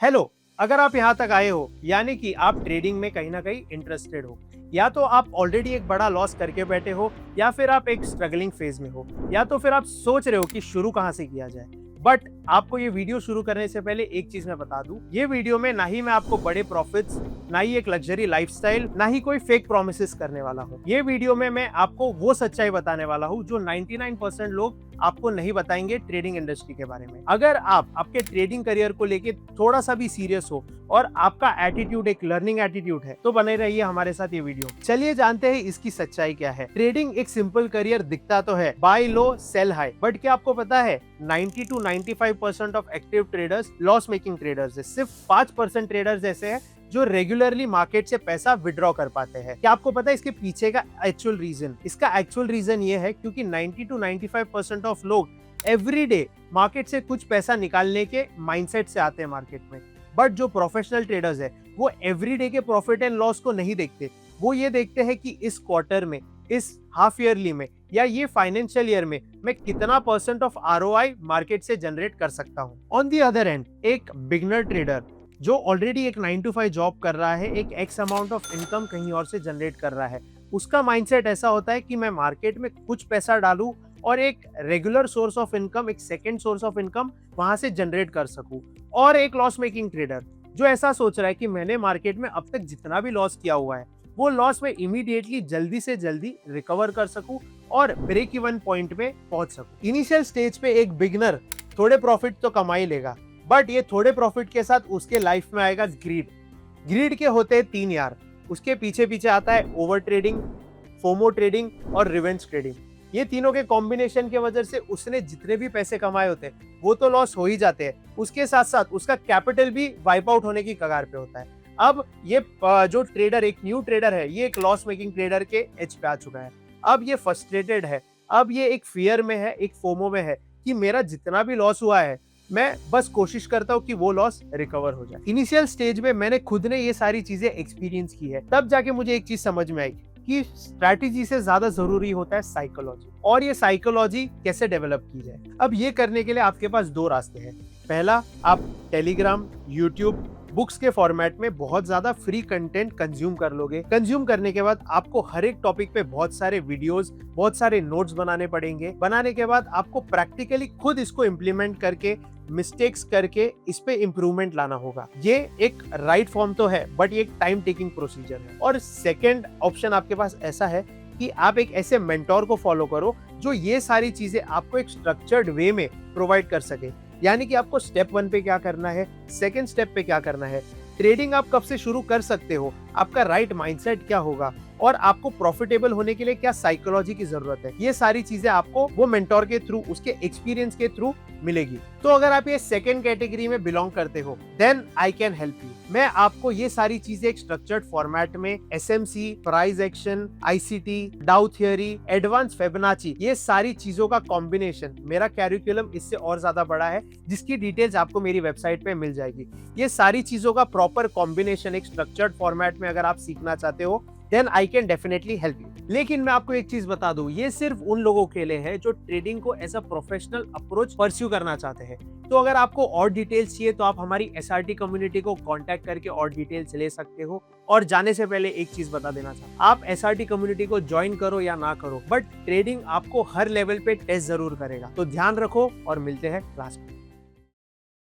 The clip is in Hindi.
हेलो। अगर आप यहाँ तक आए हो यानी कि आप ट्रेडिंग में कहीं ना कहीं इंटरेस्टेड हो, या तो आप ऑलरेडी एक बड़ा लॉस करके बैठे हो, या फिर आप एक स्ट्रगलिंग फेज में हो, या तो फिर आप सोच रहे हो कि शुरू कहाँ से किया जाए। बट आपको ये वीडियो शुरू करने से पहले एक चीज मैं बता दूं, ये वीडियो में ना ही मैं आपको बड़े प्रॉफिट्स, ना ही एक लग्जरी लाइफस्टाइल, ना ही कोई फेक प्रोमिसेस करने वाला हूँ। ये वीडियो में मैं आपको वो सच्चाई बताने वाला हूँ जो 99% लोग आपको नहीं बताएंगे ट्रेडिंग इंडस्ट्री के बारे में। अगर आप आपके ट्रेडिंग करियर को लेके थोड़ा सा भी सीरियस हो और आपका एटीट्यूड एक लर्निंग एटीट्यूड है, तो बने रहिए हमारे साथ ये वीडियो। चलिए जानते हैं इसकी सच्चाई क्या है। ट्रेडिंग एक सिंपल करियर दिखता तो है, buy low sell high, but क्या आपको पता है 90 to 95% of active traders loss making traders है। सिर्फ 5% ट्रेडर्स ऐसे हैं जो रेगुलरली मार्केट से पैसा विड्रॉ कर पाते हैं। क्या आपको पता है इसके पीछे का एक्चुअल रीजन? इसका एक्चुअल रीजन ये है क्योंकि 90 to 95% ऑफ लोग एवरी डे मार्केट से कुछ पैसा निकालने के माइंडसेट से आते हैं मार्केट में। बट जो प्रोफेशनल ट्रेडर्स है वो एवरी डे के प्रॉफिट एंड लॉस को नहीं देखते। वो ये देखते हैं कि इस क्वार्टर में, इस हाफ ईयरली में, या ये फाइनेंशियल ईयर में मैं कितना % ऑफ ROI मार्केट से जनरेट कर सकता हूँ। ऑन दी अदर एंड एक बिगनर ट्रेडर जो ऑलरेडी एक 9 to 5 जॉब कर रहा है, एक एक्स अमाउंट ऑफ इनकम कहीं और से जनरेट कर रहा है, उसका माइंडसेट ऐसा होता है कि मैं मार्केट में कुछ पैसा डालूं और एक रेगुलर सोर्स ऑफ इनकम, एक सेकेंड सोर्स ऑफ इनकम वहां से जनरेट कर सकूं। और एक लॉस मेकिंग ट्रेडर जो ऐसा सोच रहा है कि मैंने मार्केट में अब तक जितना भी लॉस किया हुआ है वो लॉस में इमीडिएटली जल्दी से जल्दी रिकवर कर सकूं और ब्रेक इवन पॉइंट में पहुंच सकूं। इनिशियल स्टेज पे एक बिगनर थोड़े प्रॉफिट तो कमा ही लेगा, बट ये थोड़े प्रॉफिट के साथ उसके लाइफ में आएगा ग्रीड। ग्रीड के होते हैं 3 यार। उसके पीछे पीछे आता है ओवर ट्रेडिंग, फोमो ट्रेडिंग और रिवेंज ट्रेडिंग। ये तीनों के कॉम्बिनेशन की वजह से उसने जितने भी पैसे कमाए होते हैं वो तो लॉस हो ही जाते हैं, उसके साथ साथ उसका कैपिटल भी वाइप आउट होने की कगार पे होता है। अब ये जो ट्रेडर, एक न्यू ट्रेडर है, ये एक लॉस मेकिंग ट्रेडर के एज पे आ चुका है। अब ये फ्रस्ट्रेटेड है, अब ये एक फियर में है, एक फोमो में है कि मेरा जितना भी लॉस हुआ है मैं बस कोशिश करता हूँ कि वो लॉस रिकवर हो जाए। इनिशियल स्टेज में मैंने खुद ने ये सारी चीजें एक्सपीरियंस की है, तब जाके मुझे एक चीज समझ में आई कि स्ट्रैटेजी से ज्यादा जरूरी होता है साइकोलॉजी, और ये साइकोलॉजी कैसे डेवलप की जाए। अब ये करने के लिए आपके पास 2 रास्ते हैं। पहला, आप टेलीग्राम, यूट्यूब, बुक्स के फॉर्मेट में बहुत ज्यादा फ्री कंटेंट कंज्यूम कर लोगे। कंज्यूम करने के बाद आपको हर एक टॉपिक पे बहुत सारे वीडियोस, बहुत सारे नोट्स बनाने पड़ेंगे। बनाने के बाद आपको प्रैक्टिकली खुद इसको इम्प्लीमेंट करके, मिस्टेक्स करके इस पे इम्प्रूवमेंट लाना होगा। ये एक राइट फॉर्म तो है, बट ये एक टाइम टेकिंग प्रोसीजर है। और सेकेंड ऑप्शन आपके पास ऐसा है कि आप एक ऐसे मेंटोर को फॉलो करो जो ये सारी चीजें आपको एक स्ट्रक्चर्ड वे में प्रोवाइड कर सके। यानी कि आपको स्टेप 1 पे क्या करना है, सेकंड स्टेप पे क्या करना है, ट्रेडिंग आप कब से शुरू कर सकते हो, आपका राइट माइंडसेट क्या होगा, और आपको प्रॉफिटेबल होने के लिए क्या साइकोलॉजी की जरूरत है। ये सारी चीजें आपको वो मेंटोर के थ्रू, उसके एक्सपीरियंस के थ्रू मिलेगी। तो अगर आप ये सेकंड कैटेगरी में बिलोंग करते हो, then I can help you. मैं आपको ये सारी चीजें एक स्ट्रक्चर्ड फॉर्मेट में SMC, price action, ICT, Dow theory, advance Fibonacci, ये सारी चीजों का कॉम्बिनेशन, मेरा कैरिकुलम इससे और ज्यादा बड़ा है, जिसकी डिटेल्स आपको मेरी वेबसाइट पे मिल जाएगी। ये सारी चीजों का प्रॉपर कॉम्बिनेशन एक स्ट्रक्चर्ड फॉर्मेट में अगर आप सीखना चाहते हो, then I can definitely help you. लेकिन मैं आपको एक चीज बता दूं, ये सिर्फ उन लोगों के लिए है जो ट्रेडिंग को as a professional approach pursue करना चाहते हैं। तो अगर आपको और डिटेल्स चाहिए तो आप हमारी SRT कम्युनिटी को कांटेक्ट करके और डिटेल्स ले सकते हो। और जाने से पहले एक चीज बता देना चाहता हूं, आप SRT कम्युनिटी को ज्वाइन करो या ना करो, बट ट्रेडिंग आपको हर लेवल पे टेस्ट जरूर करेगा। तो ध्यान रखो और मिलते हैं क्लास में।